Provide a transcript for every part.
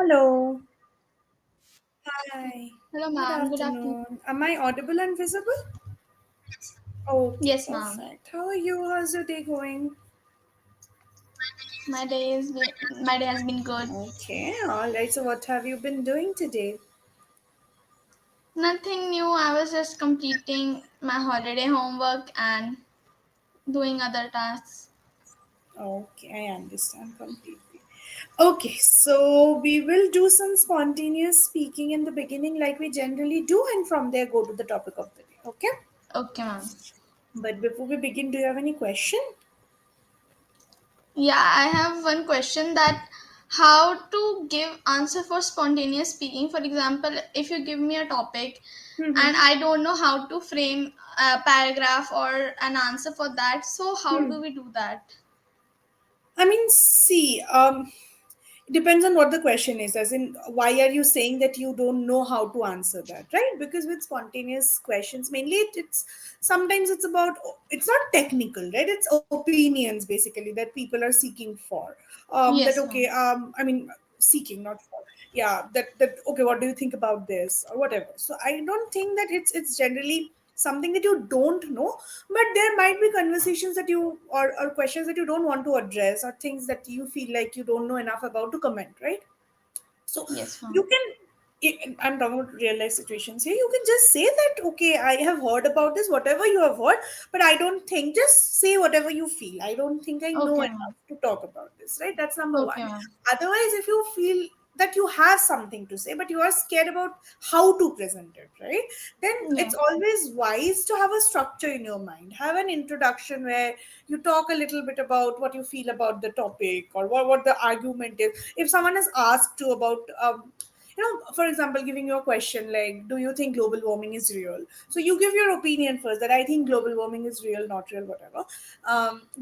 Hello. Hi. Hello, Good ma'am. Good afternoon. afternoon. Am I audible and visible? Okay, Yes, ma'am. perfect. How are you? How's your day going? My day has been good. Okay, all right. So, what have you been doing today? Nothing new. I was just completing my holiday homework and doing other tasks. Okay, I understand completely. Okay, so we will do some spontaneous speaking in the beginning, like we generally do, and from there go to the topic of the day. Okay? Okay, ma'am. But before we begin, do you have any question? Yeah, I have one question that how to give answer for spontaneous speaking. For example, if you give me a topic and Mm-hmm. I don't know how to frame a paragraph or an answer for that, so how Hmm. do we do that? I mean, see, it depends on what the question is. As in, why are you saying that you don't know how to answer that, right? Because with spontaneous questions, mainly it's sometimes it's about it's not technical, right? It's opinions basically that people are seeking for. That Yes, okay. ma'am. I mean, seeking, not for. Yeah. That okay. What do you think about this or whatever? So I don't think that it's generally something that you don't know, but there might be conversations that you or questions that you don't want to address or things that you feel like you don't know enough about to comment, right? So Yes, you ma'am. can I'm talking about real life situations here. You can just say that, okay, I have heard about this, whatever you have heard, but I don't think, just say whatever you feel. I don't think I know Okay, enough ma'am. to talk about this, right? That's number Okay, one. ma'am. Otherwise, if you feel that you have something to say, but you are scared about how to present it, right? Then Yeah. it's always wise to have a structure in your mind. Have an introduction where you talk a little bit about what you feel about the topic or what the argument is. If someone has asked you about for example, giving you a question like, do you think global warming is real? So you give your opinion first, that I think global warming is real, not real, whatever.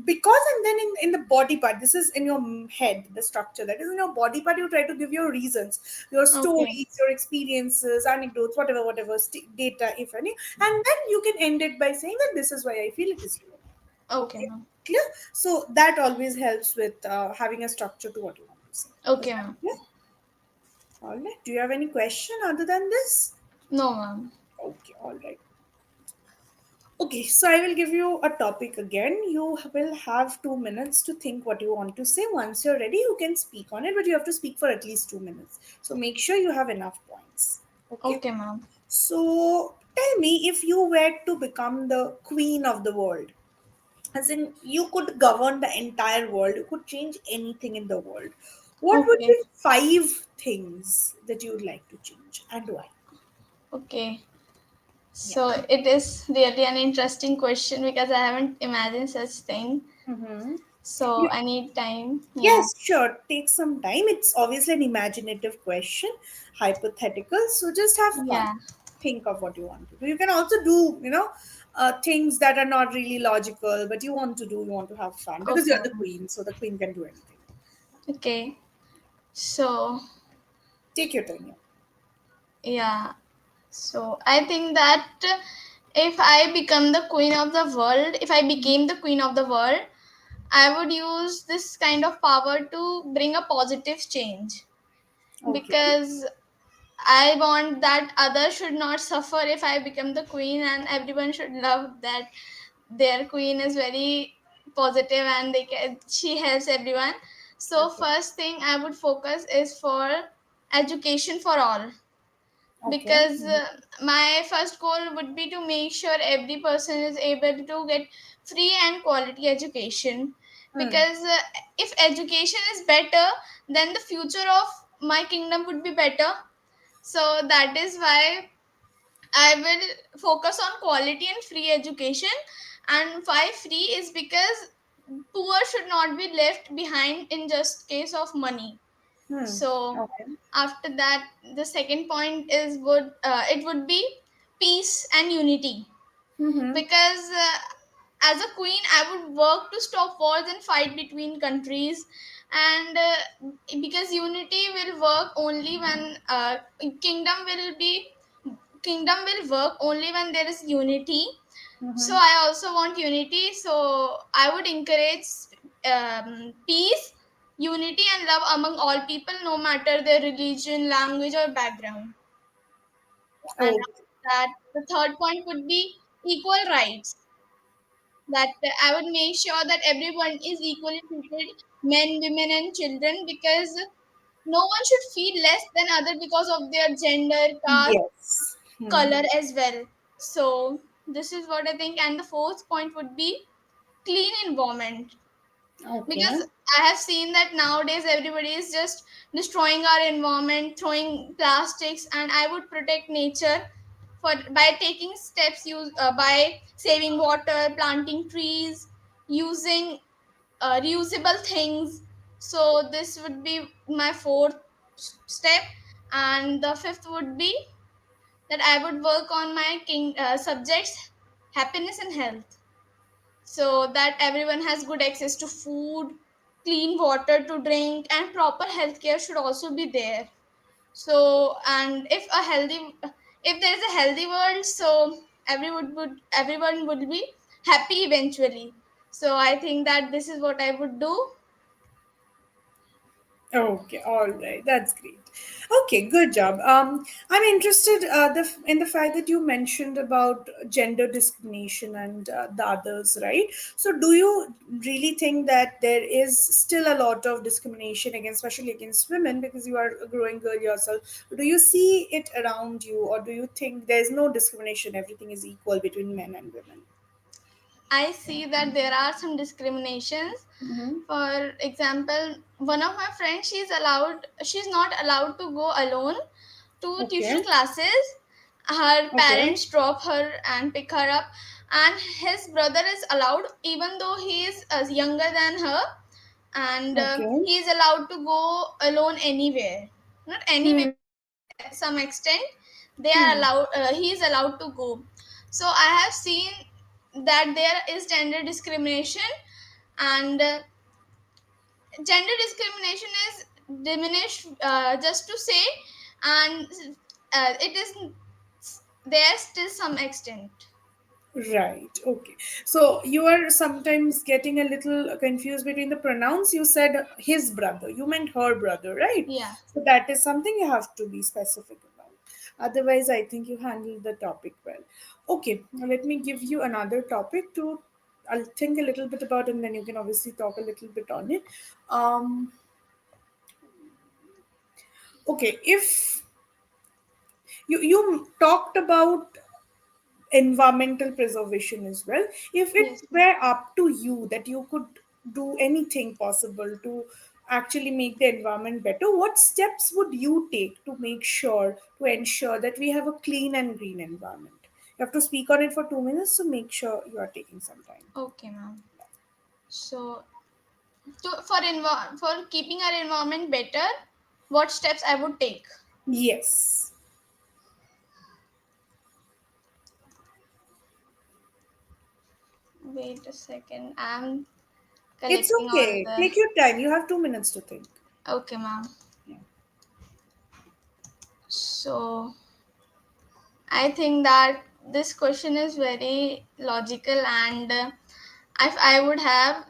Because, and then in the body part, this is in your head, the structure that is in your body part, you try to give your reasons, your Okay. stories, your experiences, anecdotes, whatever data, if any, and then you can end it by saying that this is why I feel it is real. Okay, Okay, ma'am. clear? So that always helps with having a structure to what you want to say. Is Okay, that ma'am. clear? All right. Do you have any question other than this? No, ma'am. Okay, all right. Okay, so I will give you a topic again. You will have 2 minutes to think what you want to say. Once you're ready, you can speak on it, but you have to speak for at least 2 minutes. So make sure you have enough points. Okay. Okay, ma'am. So tell me, if you were to become the queen of the world, as in you could govern the entire world, you could change anything in the world, what would Okay. be five things that you would like to change and why? Okay. Yeah. So it is really an interesting question because I haven't imagined such thing. Mm-hmm. So You, I need time. Yeah. yes, sure. Take some time. It's obviously an imaginative question, hypothetical. So just have fun. Yeah. Think of what you want to do. You can also do, things that are not really logical, but you want to do, you want to have fun because Okay, you're the ma'am. queen. So the queen can do anything. Okay. So Take your time. Yeah. yeah. So I think that if I become the queen of the world, if I became the queen of the world, I would use this kind of power to bring a positive change Okay. because I want that others should not suffer if I become the queen, and everyone should love that their queen is very positive and she helps everyone. So Okay. first thing I would focus is for education for all Okay. because my first goal would be to make sure every person is able to get free and quality education Hmm. because if education is better, then the future of my kingdom would be better. So that is why I will focus on quality and free education. And why free is because poor should not be left behind in just case of money. Hmm. So Okay. after that, the second point is would it would be peace and unity Mm-hmm. because as a queen I would work to stop wars and fight between countries and because unity will work only when kingdom will be kingdom will work only when there is unity. So Mm-hmm. I also want unity, so I would encourage peace unity and love among all people, no matter their religion, language, or background. And Oh, after that, the third point would be equal rights. That I would make sure that everyone is equally treated, men, women, and children, because no one should feel less than other because of their gender, caste, yes. color as well. So this is what I think. And the fourth point would be clean environment, Okay. because I have seen that nowadays everybody is just destroying our environment, throwing plastics, and I would protect nature for by taking steps, use by saving water, planting trees, using reusable things. So this would be my fourth step. And the fifth would be that I would work on my subjects, happiness and health, so that everyone has good access to food, clean water to drink, and proper healthcare should also be there. So, and if there is a healthy world, so everyone would be happy eventually. So I think that this is what I would do. Okay, all right, that's great. Okay, good job. I'm interested in the fact that you mentioned about gender discrimination and the others, right? So, do you really think that there is still a lot of discrimination against, especially against women, because you are a growing girl yourself? Do you see it around you, or do you think there is no discrimination? Everything is equal between men and women. I see that there are some discriminations. Mm-hmm. For example, one of my friends, she's not allowed to go alone to tuition Okay. classes. Her Okay. parents drop her and pick her up, and his brother is allowed, even though he is younger than her, and Okay. he is allowed to go alone anywhere. Not anywhere, Hmm. at some extent, they are Hmm. allowed. He is allowed to go. So I have seen that there is gender discrimination, and gender discrimination is diminished, just to say, and it is there still some extent. Right. Okay. So you are sometimes getting a little confused between the pronouns. You said his brother. You meant her brother, right? Yeah. So that is something you have to be specific about. Otherwise, I think you handled the topic well. Okay. Now let me give you another topic to. I'll think a little bit about, and then you can obviously talk a little bit on it. Um. Okay. If you talked about environmental preservation as well, if it Yes, ma'am. were up to you that you could do anything possible to actually make the environment better, what steps would you take to make sure to ensure that we have a clean and green environment? You have to speak on it for 2 minutes, so make sure you are taking some time. Okay, ma'am. So for keeping our environment better, what steps I would take? Yes, Wait a second, I'm it's collecting all okay, the. take your time, you have 2 minutes to think. Okay, ma'am. Yeah. So I think that this question is very logical, and if I would have,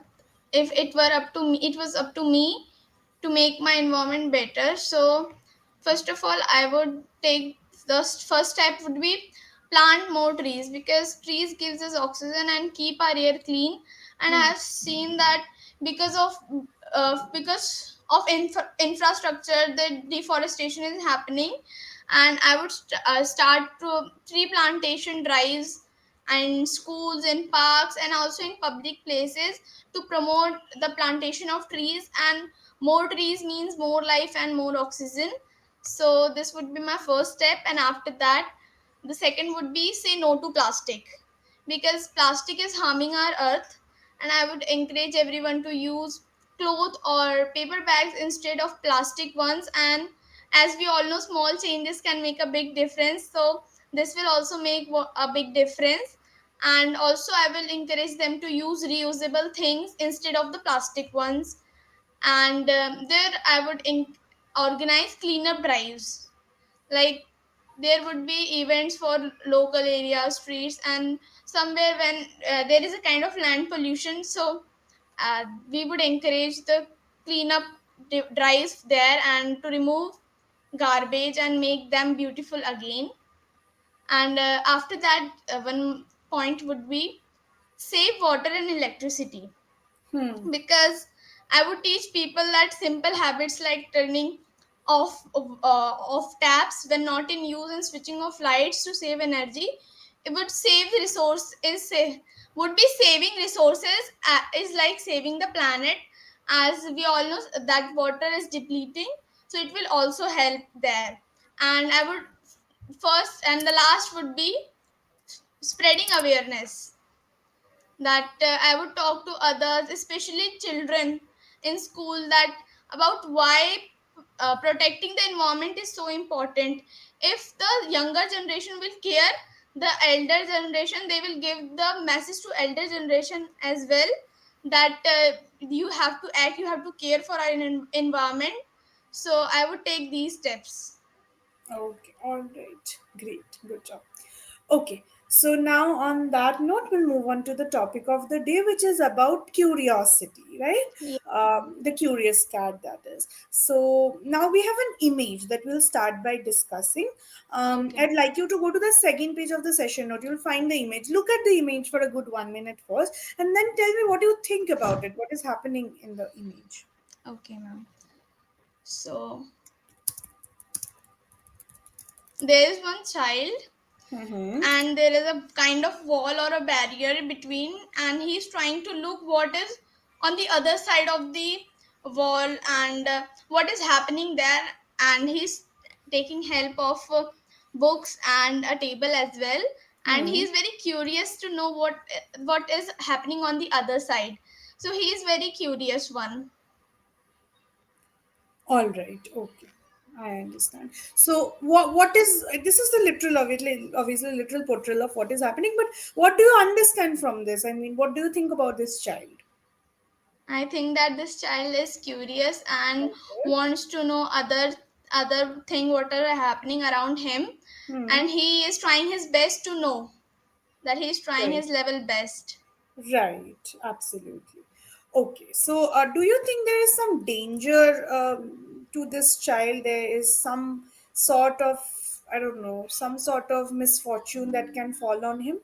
if it were up to me, it was up to me to make my environment better. So first of all, I would take the first step would be plant more trees, because trees gives us oxygen and keep our air clean. And I Hmm. have seen that because of infrastructure, the deforestation is happening, and I would start to tree plantation drives and schools and parks and also in public places to promote the plantation of trees. And more trees means more life and more oxygen. So this would be my first step. And after that, the second would be say no to plastic, because plastic is harming our earth. And I would encourage everyone to use cloth or paper bags instead of plastic ones. And as we all know, small changes can make a big difference, so this will also make a big difference. And also I will encourage them to use reusable things instead of the plastic ones. And there I would organize cleanup drives, like there would be events for local areas, streets, and somewhere when there is a kind of land pollution. So we would encourage the cleanup drives there and to remove garbage and make them beautiful again. And after that, one point would be save water and electricity, Hmm. because I would teach people that simple habits like turning off taps when not in use and switching off lights to save energy, it would save resource is say, would be saving resources, is like saving the planet, as we all know that water is depleting, so it will also help there. And I would first and the last would be spreading awareness, that I would talk to others, especially children in school, that about why protecting the environment is so important. If the younger generation will care, the elder generation they will give the message to elder generation as well, that you have to act, you have to care for our environment. So I would take these steps. Okay, all right. Great, good job. Okay, so now on that note, we'll move on to the topic of the day, which is about curiosity, right? Yeah. The curious cat, that is. So now we have an image that we'll start by discussing. Okay. I'd like you to go to the second page of the session note. You'll find the image. Look at the image for a good 1 minute first, and then tell me what you think about it. What is happening in the image? Okay, ma'am. So there is one child, Mm-hmm. and there is a kind of wall or a barrier between, and he's trying to look what is on the other side of the wall, and what is happening there. And he's taking help of books and a table as well, and Hmm. he's very curious to know what is happening on the other side. So he is very curious one. All right. Okay. I understand. So what is this is the literal obviously literal portrayal of what is happening, but what do you understand from this? I mean, what do you think about this child? I think that this child is curious and Okay. wants to know other thing what are happening around him, Hmm. and he is trying his best to know, that he is trying Right. his level best. Right. Absolutely. Okay. So do you think there is some danger to this child? There is some sort of, I don't know, some sort of misfortune that can fall on him?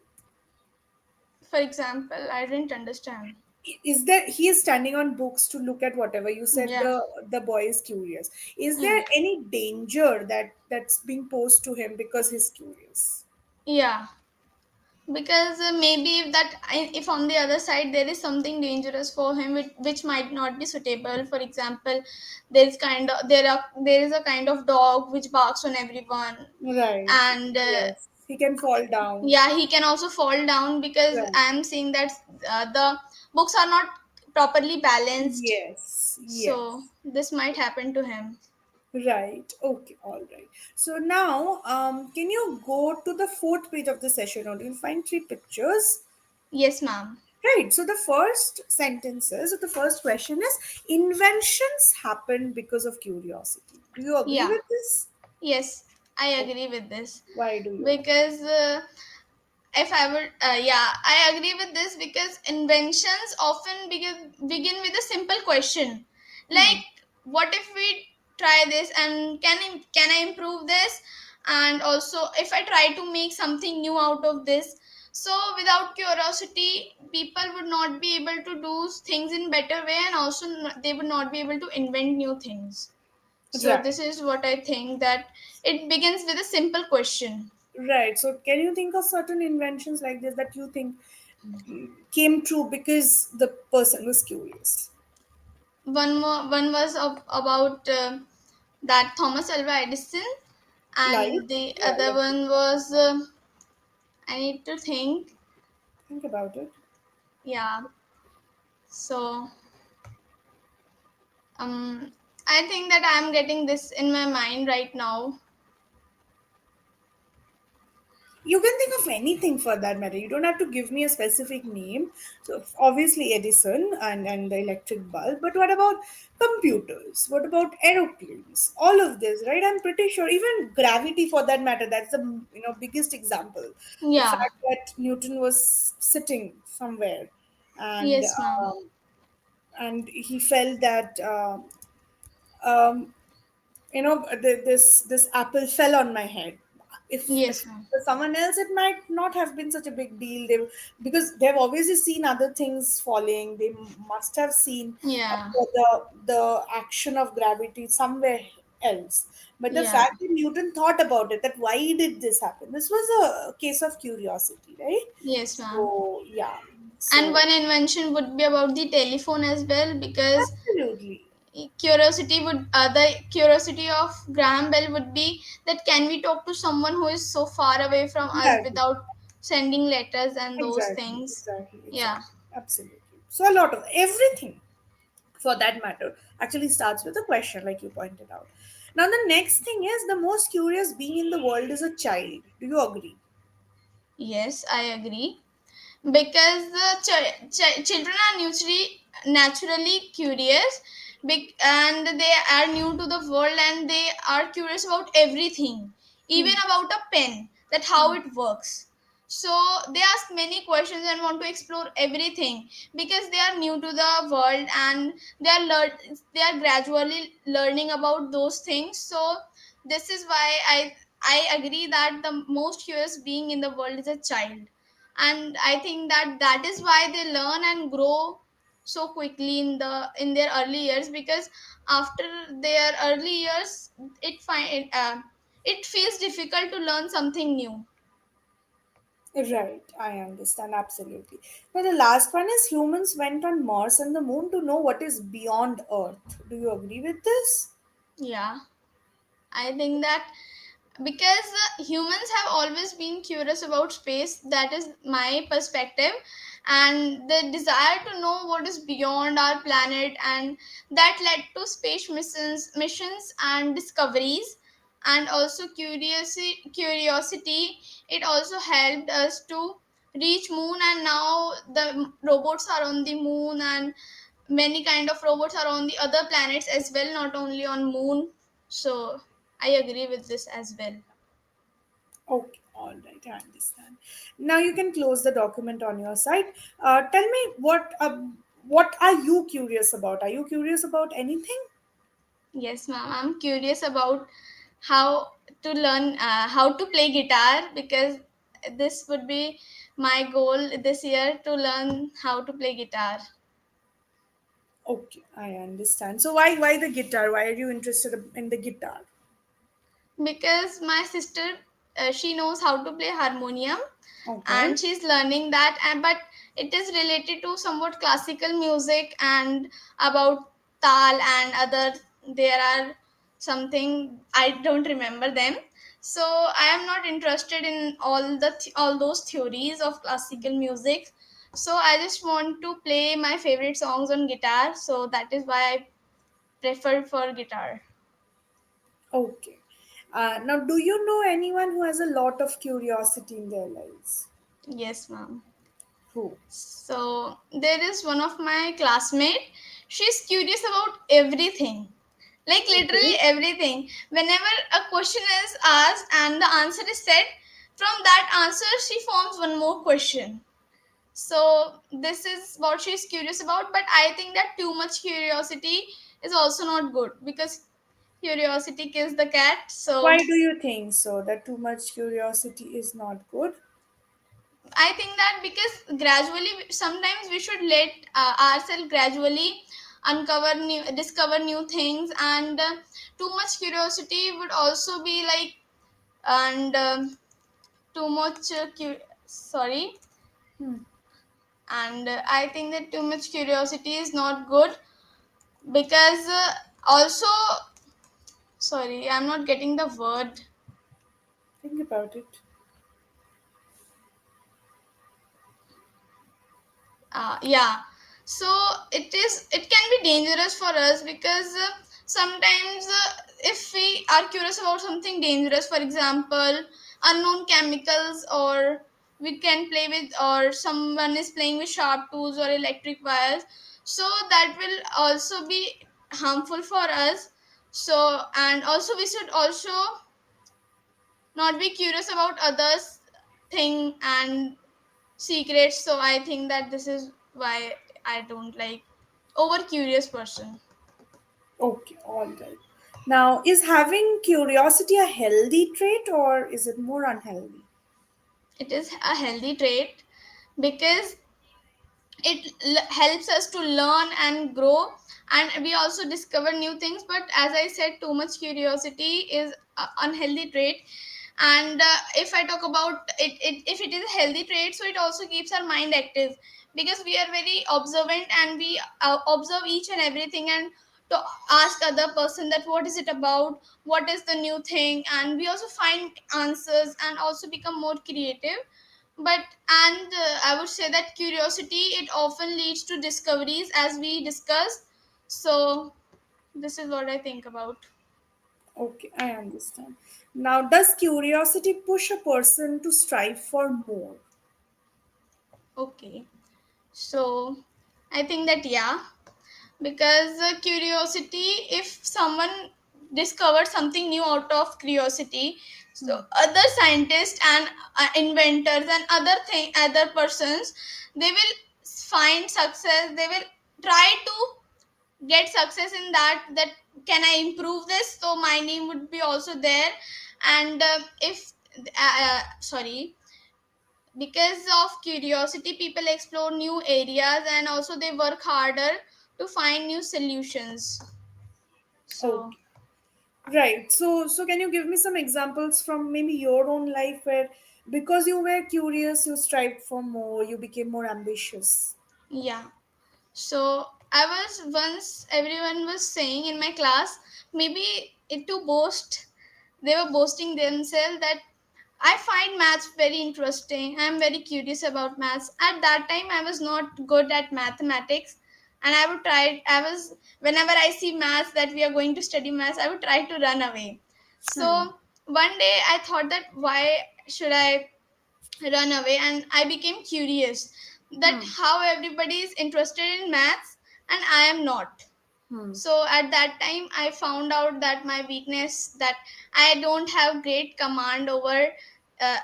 For example, I didn't understand. Is there, he is standing on books to look at whatever you said, Yeah, the boy is curious. Is yeah, there any danger that's being posed to him because he's curious? yeah. Because maybe if on the other side there is something dangerous for him, which might not be suitable. For example, there is a kind of dog which barks on everyone, Right. and Yes, he can fall down. yeah, he can also fall down, because Right. I'm seeing that the books are not properly balanced, Yes, so yes. this might happen to him. Right. Okay. All right. So now, can you go to the fourth page of the session, or you'll find three pictures. Yes, ma'am. Right. So the first sentences, the first question is, inventions happen because of curiosity. Do you agree Yeah. with this? Yes, I agree with this, Why do you agree? because if I would, yeah, I agree with this, because inventions often begin with a simple question, Hmm. like, what if we try this, and can I improve this, and also if I try to make something new out of this. So without curiosity, people would not be able to do things in better way, and also they would not be able to invent new things. So Right. this is what I think, that it begins with a simple question. Right. So can you think of certain inventions like this that you think came true because the person was curious? One was about that Thomas Alva Edison, Like? and the Yeah, other let's one discuss. was I need to think. Think about it. Yeah. So um, I think that I'm getting this in my mind right now. You can think of anything for that matter. You don't have to give me a specific name. So obviously Edison and the electric bulb, but what about computers? What about aeroplanes? All of this, right? I'm pretty sure even gravity for that matter, that's the biggest example. The Yeah. fact that Newton was sitting somewhere and Yes, ma'am. and he felt that um, this apple fell on my head. If Yes, ma'am. for someone else it might not have been such a big deal, because they've obviously seen other things falling. They must have seen Yeah. the action of gravity somewhere else. But the Yeah. fact that Newton thought about it, that why did this happen, this was a case of curiosity, right? Yes, ma'am. So yeah, And so one invention would be about the telephone as well, because absolutely. the curiosity of Graham Bell would be that can we talk to someone who is so far away from us Yeah, without sending letters and those exactly, things. exactly, Yeah. exactly. Absolutely. So a lot of everything, for that matter, actually starts with a question, like you pointed out. Now, the next thing is, the most curious being in the world is a child. Do you agree? Yes, I agree. Because the children are naturally curious, and they are new to the world, and they are curious about everything, even Hmm. about a pen, that how it works. So they ask many questions and want to explore everything, because they are new to the world, and they are gradually learning about those things. So this is why I agree that the most curious being in the world is a child. And I think that that is why they learn and grow so quickly in their early years, because after their early years it feels difficult to learn something new. Right, I understand absolutely. Now, the last one is, humans went on Mars and the moon to know what is beyond Earth. Do you agree with this? Yeah, I think that because humans have always been curious about space, that is my perspective, and the desire to know what is beyond our planet, and that led to space missions and discoveries. And also curiosity, it also helped us to reach moon, and now the robots are on the moon, and many kind of robots are on the other planets as well, not only on moon. So I agree with this as well. Okay, all right, I understand. Now you can close the document on your side. Tell me, what are you curious about? Are you curious about anything? Yes, ma'am. I'm curious about how to learn how to play guitar, because this would be my goal this year, to learn how to play guitar. Okay, I understand. So why the guitar? Why are you interested in the guitar? Because my sister, she knows how to play harmonium, Okay. and she's learning that, and but it is related to somewhat classical music and about tal and other. There are something I don't remember them. So I am not interested in all those theories of classical music. So I just want to play my favorite songs on guitar, so that is why I prefer for guitar. Okay. Now, do you know anyone who has a lot of curiosity in their lives? Yes, ma'am. Who? So there is one of my classmate. She's curious about everything. Like literally Okay. everything. Whenever a question is asked and the answer is said, from that answer she forms one more question. So this is what she's curious about. But I think that too much curiosity is also not good, because curiosity kills the cat. So Why do you think so? That too much curiosity is not good? I think that because gradually, sometimes we should let ourselves gradually discover new things, and too much curiosity would also be like, and too much, sorry, Hmm. and I think that too much curiosity is not good, because also, sorry, I'm not getting the word. Think about it. Yeah, so it can be dangerous for us, because sometimes if we are curious about something dangerous, for example unknown chemicals, or we can play with, or someone is playing with sharp tools or electric wires, so that will also be harmful for us. So, and also we should also not be curious about others thing and secrets. So I think that this is why I don't like over curious person. Okay, all right. Now, is having curiosity a healthy trait or is it more unhealthy? It is a healthy trait because it helps us to learn and grow, and we also discover new things. But as I said, too much curiosity is a unhealthy trait. And if I talk about if it is a healthy trait, so it also keeps our mind active, because we are very observant and we observe each and everything, and to ask other person that what is it about, what is the new thing, and we also find answers and also become more creative. But and I would say that curiosity, it often leads to discoveries, as we discussed. So this is what I think about. Okay, I understand. Now, does curiosity push a person to strive for more? Okay, so I think that, yeah, because curiosity, if someone discovers something new out of curiosity, so Hmm. other scientists and inventors and other persons, they will find success, they will try to get success in that can I improve this, so my name would be also there. And if sorry, because of curiosity, people explore new areas and also they work harder to find new solutions. So Okay. Right. So can you give me some examples from maybe your own life where because you were curious, you strived for more, you became more ambitious? yeah, so I was once, everyone was saying in my class, maybe it to boast, they were boasting themselves that I find maths very interesting. I'm very curious about maths. At that time, I was not good at mathematics, and I would try. I was whenever I see maths that we are going to study maths, I would try to run away. Hmm. So one day, I thought that why should I run away? And I became curious that Hmm. how everybody is interested in maths and I am not. Hmm. So at that time I found out that my weakness, that I don't have great command over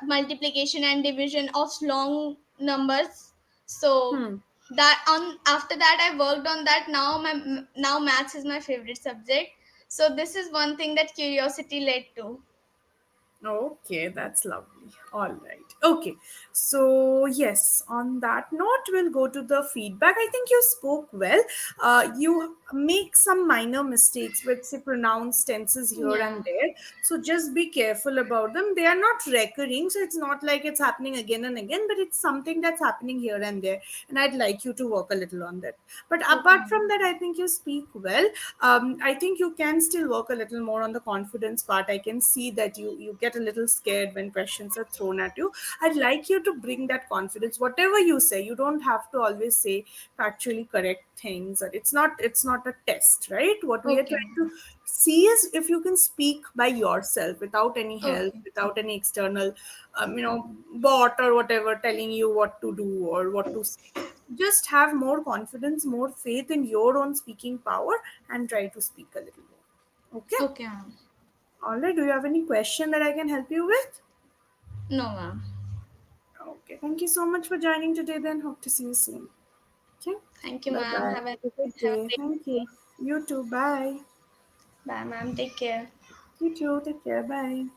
multiplication and division of long numbers. So Hmm. that on after that I worked on that. Now maths is my favorite subject. So this is one thing that curiosity led to. Okay, that's lovely. All right. Okay. So, yes, on that note, we'll go to the feedback. I think you spoke well. You make some minor mistakes with, say, pronounced tenses here Yeah. and there. So, just be careful about them. They are not recurring. So, it's not like it's happening again and again, but it's something that's happening here and there. And I'd like you to work a little on that. But Okay. apart from that, I think you speak well. I think you can still work a little more on the confidence part. I can see that you get a little scared when questions are thrown at you. I'd like you to bring that confidence. Whatever you say, you don't have to always say factually correct things. Or it's not a test, right? What we are Okay. trying to see is if you can speak by yourself without any help, Okay. without any external, bot or whatever telling you what to do or what to say. Just have more confidence, more faith in your own speaking power, and try to speak a little more. Okay. Okay, ma'am. All right. Do you have any question that I can help you with? No, ma'am. Okay. Thank you so much for joining today. Then hope to see you soon. Okay. Thank you, Bye ma'am. bye. Have a good Have a day. great Thank you. day. You too. Bye. Bye, ma'am. Take care. You too. Take care. Bye.